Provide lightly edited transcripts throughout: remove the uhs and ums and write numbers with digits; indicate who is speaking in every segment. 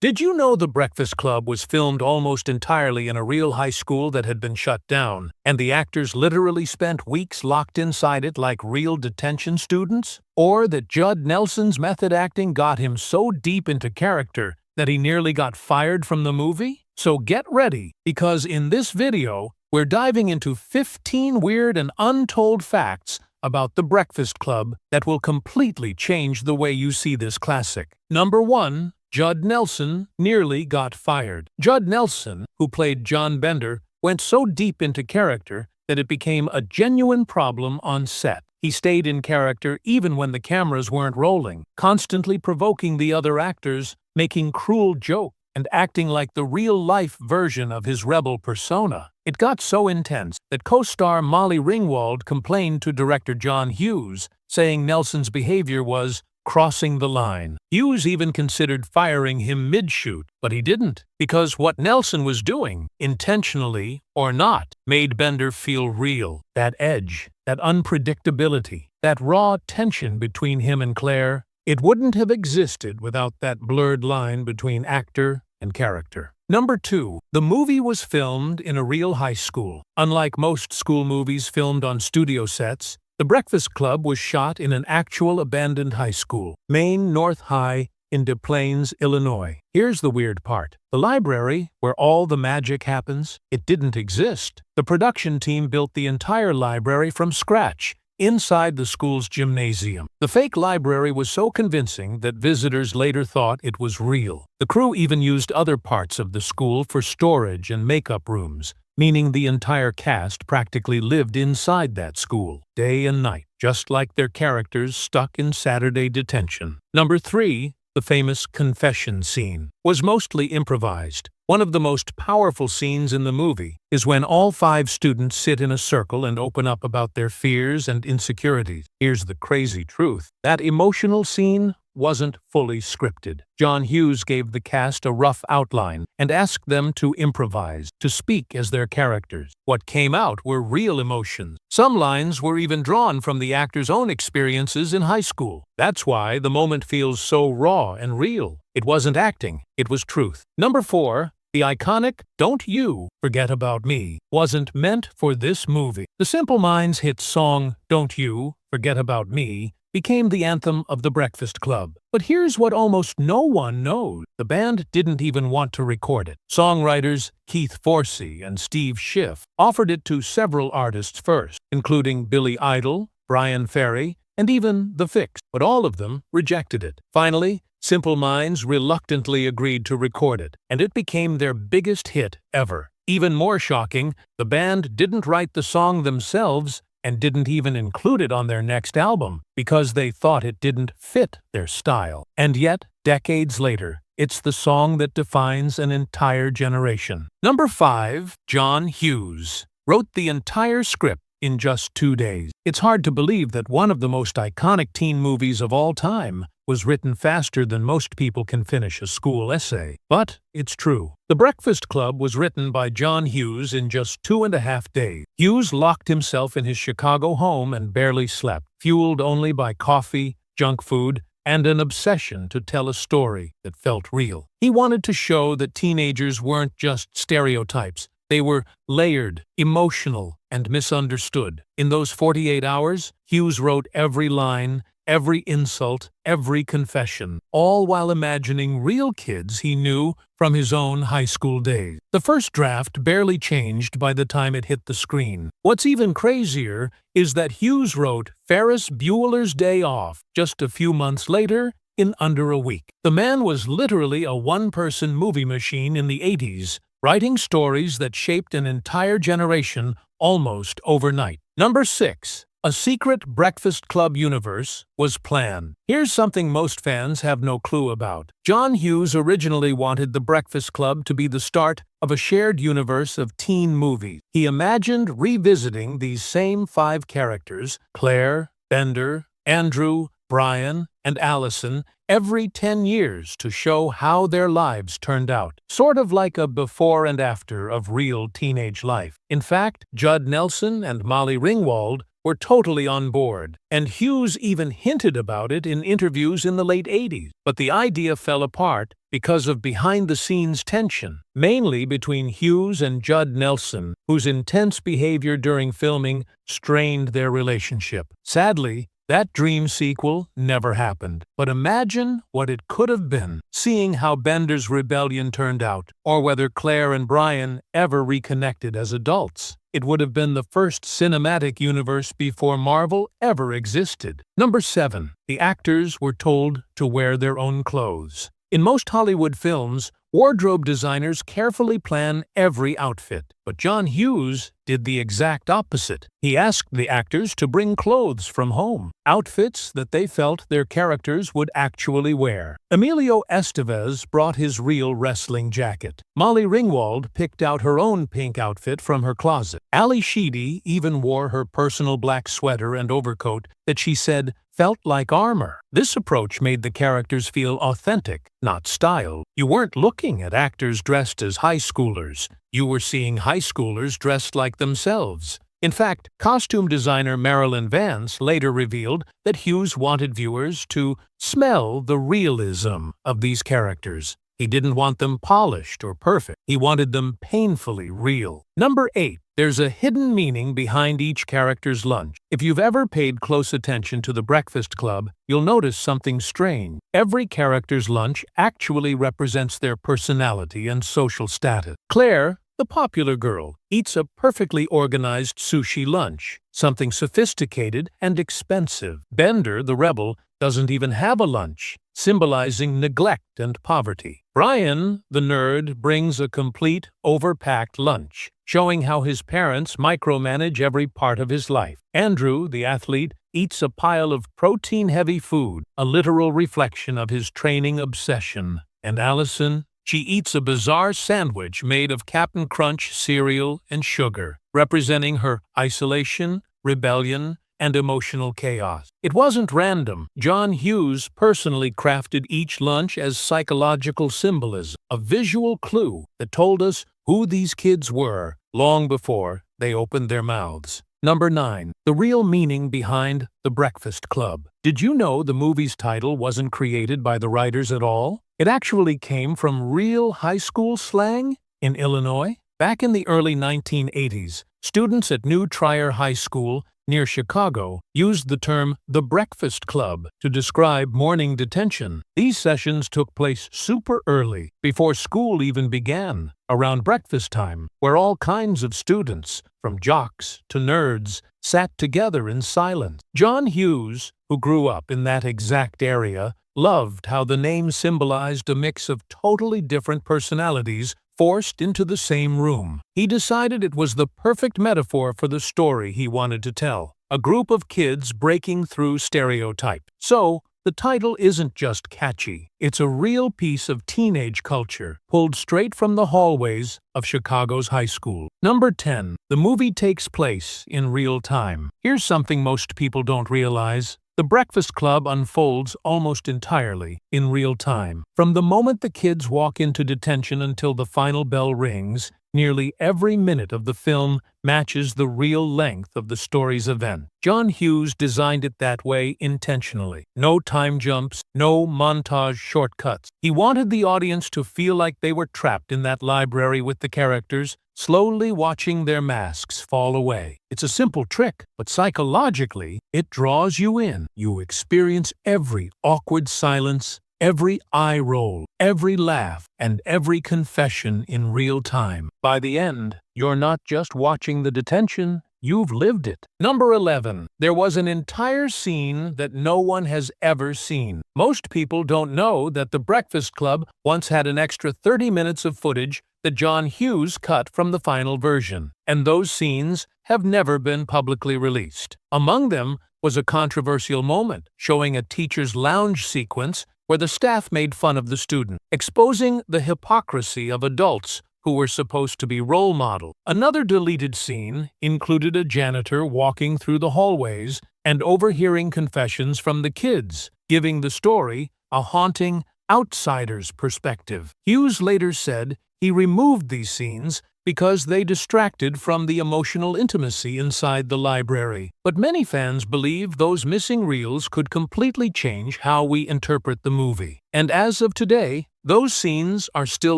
Speaker 1: Did you know The Breakfast Club was filmed almost entirely in a real high school that had been shut down, and the actors literally spent weeks locked inside it like real detention students? Or that Judd Nelson's method acting got him so deep into character that he nearly got fired from the movie? So get ready, because in this video, we're diving into 15 weird and untold facts about The Breakfast Club that will completely change the way you see this classic. Number 1. Judd Nelson nearly got fired. Judd Nelson, who played John Bender, went so deep into character that it became a genuine problem on set. He stayed in character even when the cameras weren't rolling, constantly provoking the other actors, making cruel jokes, and acting like the real-life version of his rebel persona. It got so intense that co-star Molly Ringwald complained to director John Hughes, saying Nelson's behavior was crossing the line. Hughes even considered firing him mid-shoot, but he didn't, because what Nelson was doing, intentionally or not, made Bender feel real. That edge, that unpredictability, that raw tension between him and Claire, it wouldn't have existed without that blurred line between actor and character. Number 2. The movie was filmed in a real high school. Unlike most school movies filmed on studio sets, The Breakfast Club was shot in an actual abandoned high school, Maine North High in Des Plaines, Illinois. Here's the weird part. The library, where all the magic happens, it didn't exist. The production team built the entire library from scratch, inside the school's gymnasium. The fake library was so convincing that visitors later thought it was real. The crew even used other parts of the school for storage and makeup rooms, meaning the entire cast practically lived inside that school, day and night, just like their characters stuck in Saturday detention. Number 3. The famous confession scene was mostly improvised. One of the most powerful scenes in the movie is when all 5 students sit in a circle and open up about their fears and insecurities. Here's the crazy truth. That emotional scene wasn't fully scripted. John Hughes gave the cast a rough outline and asked them to improvise, to speak as their characters. What came out were real emotions. Some lines were even drawn from the actors' own experiences in high school. That's why the moment feels so raw and real. It wasn't acting, it was truth. Number 4. The iconic "Don't You Forget About Me" wasn't meant for this movie. The Simple Minds' hit song "Don't You Forget About Me" became the anthem of The Breakfast Club. But here's what almost no one knows. The band didn't even want to record it. Songwriters Keith Forsey and Steve Schiff offered it to several artists first, including Billy Idol, Brian Ferry, and even The Fix, but all of them rejected it. Finally, Simple Minds reluctantly agreed to record it, and it became their biggest hit ever. Even more shocking, the band didn't write the song themselves and didn't even include it on their next album because they thought it didn't fit their style. And yet, decades later, it's the song that defines an entire generation. Number 5. John Hughes wrote the entire script in just 2 days. It's hard to believe that one of the most iconic teen movies of all time was written faster than most people can finish a school essay. But it's true. The Breakfast Club was written by John Hughes in just 2.5 days. Hughes locked himself in his Chicago home and barely slept, fueled only by coffee, junk food, and an obsession to tell a story that felt real. He wanted to show that teenagers weren't just stereotypes. They were layered, emotional, and misunderstood. In those 48 hours, Hughes wrote every line, every insult, every confession, all while imagining real kids he knew from his own high school days. The first draft barely changed by the time it hit the screen. What's even crazier is that Hughes wrote Ferris Bueller's Day Off just a few months later in under a week. The man was literally a one-person movie machine in the 80s, writing stories that shaped an entire generation almost overnight. Number 6. A secret Breakfast Club universe was planned. Here's something most fans have no clue about. John Hughes originally wanted The Breakfast Club to be the start of a shared universe of teen movies. He imagined revisiting these same 5 characters, Claire, Bender, Andrew, Brian, and Allison, every 10 years to show how their lives turned out, sort of like a before and after of real teenage life. In fact, Judd Nelson and Molly Ringwald were totally on board, and Hughes even hinted about it in interviews in the late 80s. But the idea fell apart because of behind-the-scenes tension, mainly between Hughes and Judd Nelson, whose intense behavior during filming strained their relationship. Sadly, that dream sequel never happened. But imagine what it could have been, seeing how Bender's rebellion turned out, or whether Claire and Brian ever reconnected as adults. It would have been the first cinematic universe before Marvel ever existed. Number 7. The actors were told to wear their own clothes. In most Hollywood films, wardrobe designers carefully plan every outfit, but John Hughes did the exact opposite. He asked the actors to bring clothes from home, outfits that they felt their characters would actually wear. Emilio Estevez brought his real wrestling jacket. Molly Ringwald picked out her own pink outfit from her closet. Ali Sheedy even wore her personal black sweater and overcoat that she said felt like armor. This approach made the characters feel authentic, not styled. You weren't looking at actors dressed as high schoolers. You were seeing high schoolers dressed like themselves. In fact, costume designer Marilyn Vance later revealed that Hughes wanted viewers to smell the realism of these characters. He didn't want them polished or perfect. He wanted them painfully real. Number 8. There's a hidden meaning behind each character's lunch. If you've ever paid close attention to The Breakfast Club, you'll notice something strange. Every character's lunch actually represents their personality and social status. Claire, the popular girl, eats a perfectly organized sushi lunch, something sophisticated and expensive. Bender, the rebel, doesn't even have a lunch, symbolizing neglect and poverty. Brian, the nerd, brings a complete, overpacked lunch, showing how his parents micromanage every part of his life. Andrew, the athlete, eats a pile of protein-heavy food, a literal reflection of his training obsession. And Allison, she eats a bizarre sandwich made of Cap'n Crunch cereal and sugar, representing her isolation, rebellion, and emotional chaos. It wasn't random. John Hughes personally crafted each lunch as psychological symbolism, a visual clue that told us who these kids were long before they opened their mouths. Number 9. The real meaning behind The Breakfast Club. Did you know the movie's title wasn't created by the writers at all? It actually came from real high school slang in Illinois. Back in the early 1980s, students at New Trier High School near Chicago used the term the Breakfast Club to describe morning detention. These sessions took place super early, before school even began, around breakfast time, where all kinds of students, from jocks to nerds, sat together in silence. John Hughes, who grew up in that exact area, loved how the name symbolized a mix of totally different personalities forced into the same room. He decided it was the perfect metaphor for the story he wanted to tell, a group of kids breaking through stereotype. So, the title isn't just catchy, it's a real piece of teenage culture, pulled straight from the hallways of Chicago's high school. Number 10. The movie takes place in real time. Here's something most people don't realize. The Breakfast Club unfolds almost entirely in real time. From the moment the kids walk into detention until the final bell rings, nearly every minute of the film matches the real length of the story's event. John Hughes designed it that way intentionally. No time jumps, no montage shortcuts. He wanted the audience to feel like they were trapped in that library with the characters, slowly watching their masks fall away. It's a simple trick, but psychologically, it draws you in. You experience every awkward silence, every eye roll, every laugh, and every confession in real time. By the end, you're not just watching the detention, you've lived it. Number 11. There was an entire scene that no one has ever seen. Most people don't know that The Breakfast Club once had an extra 30 minutes of footage that John Hughes cut from the final version, and those scenes have never been publicly released. Among them was a controversial moment showing a teacher's lounge sequence where the staff made fun of the student, exposing the hypocrisy of adults who were supposed to be role models. Another deleted scene included a janitor walking through the hallways and overhearing confessions from the kids, giving the story a haunting outsider's perspective. Hughes later said he removed these scenes because they distracted from the emotional intimacy inside the library. But many fans believe those missing reels could completely change how we interpret the movie. And as of today, those scenes are still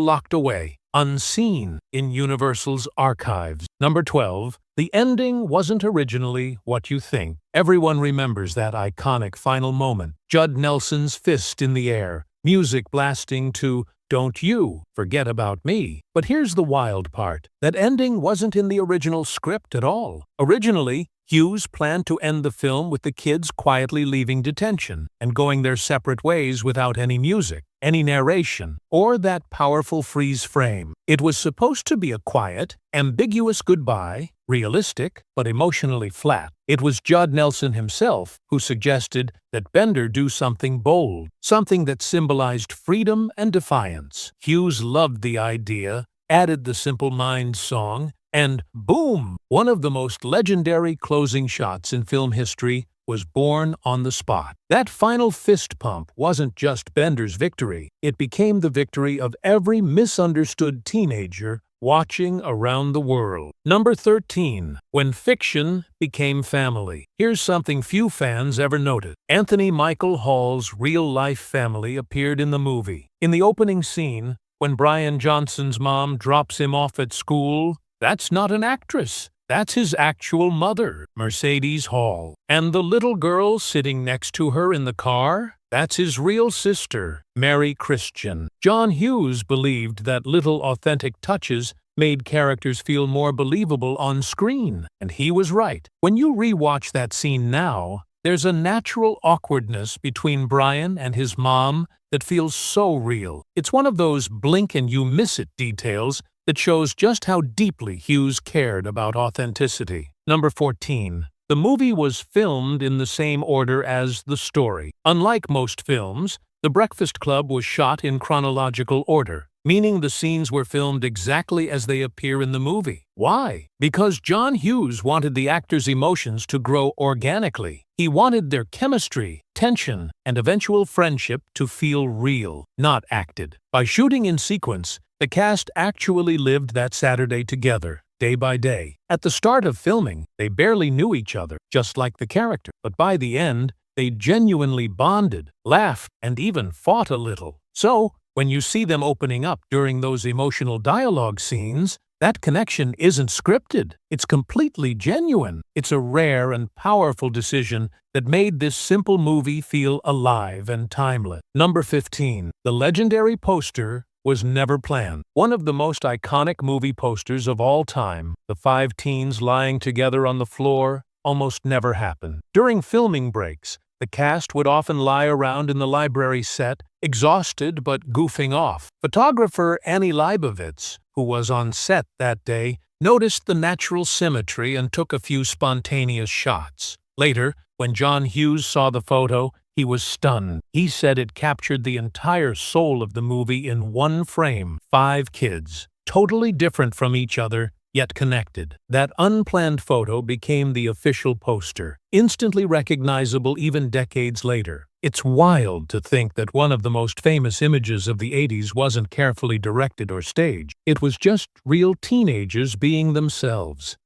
Speaker 1: locked away, unseen, in Universal's archives. Number 12. The ending wasn't originally what you think. Everyone remembers that iconic final moment. Judd Nelson's fist in the air, music blasting to "Don't You Forget About Me." But here's the wild part. That ending wasn't in the original script at all. Originally, Hughes planned to end the film with the kids quietly leaving detention and going their separate ways without any music, any narration, or that powerful freeze frame. It was supposed to be a quiet, ambiguous goodbye, realistic, but emotionally flat. It was Judd Nelson himself who suggested that Bender do something bold, something that symbolized freedom and defiance. Hughes loved the idea, added the Simple Minds song, and boom! One of the most legendary closing shots in film history was born on the spot. That final fist pump wasn't just Bender's victory. It became the victory of every misunderstood teenager watching around the world. Number 13. When fiction became family. Here's something few fans ever noted. Anthony Michael Hall's real-life family appeared in the movie. In the opening scene, when Brian Johnson's mom drops him off at school, that's not an actress. That's his actual mother, Mercedes Hall. And the little girl sitting next to her in the car? That's his real sister, Mary Christian. John Hughes believed that little authentic touches made characters feel more believable on screen. And he was right. When you rewatch that scene now, there's a natural awkwardness between Brian and his mom that feels so real. It's one of those blink-and-you-miss-it details that shows just how deeply Hughes cared about authenticity. Number 14. The movie was filmed in the same order as the story. Unlike most films, The Breakfast Club was shot in chronological order, meaning the scenes were filmed exactly as they appear in the movie. Why? Because John Hughes wanted the actors' emotions to grow organically. He wanted their chemistry, tension, and eventual friendship to feel real, not acted. By shooting in sequence, the cast actually lived that Saturday together, day by day. At the start of filming, they barely knew each other, just like the character. But by the end, they genuinely bonded, laughed, and even fought a little. So, when you see them opening up during those emotional dialogue scenes, that connection isn't scripted. It's completely genuine. It's a rare and powerful decision that made this simple movie feel alive and timeless. Number 15. The legendary poster was never planned. One of the most iconic movie posters of all time, the 5 teens lying together on the floor, almost never happened. During filming breaks, the cast would often lie around in the library set, exhausted but goofing off. Photographer Annie Leibovitz, who was on set that day, noticed the natural symmetry and took a few spontaneous shots. Later, when John Hughes saw the photo, he was stunned. He said it captured the entire soul of the movie in one frame. 5 kids, totally different from each other, yet connected. That unplanned photo became the official poster, instantly recognizable even decades later. It's wild to think that one of the most famous images of the 80s wasn't carefully directed or staged. It was just real teenagers being themselves.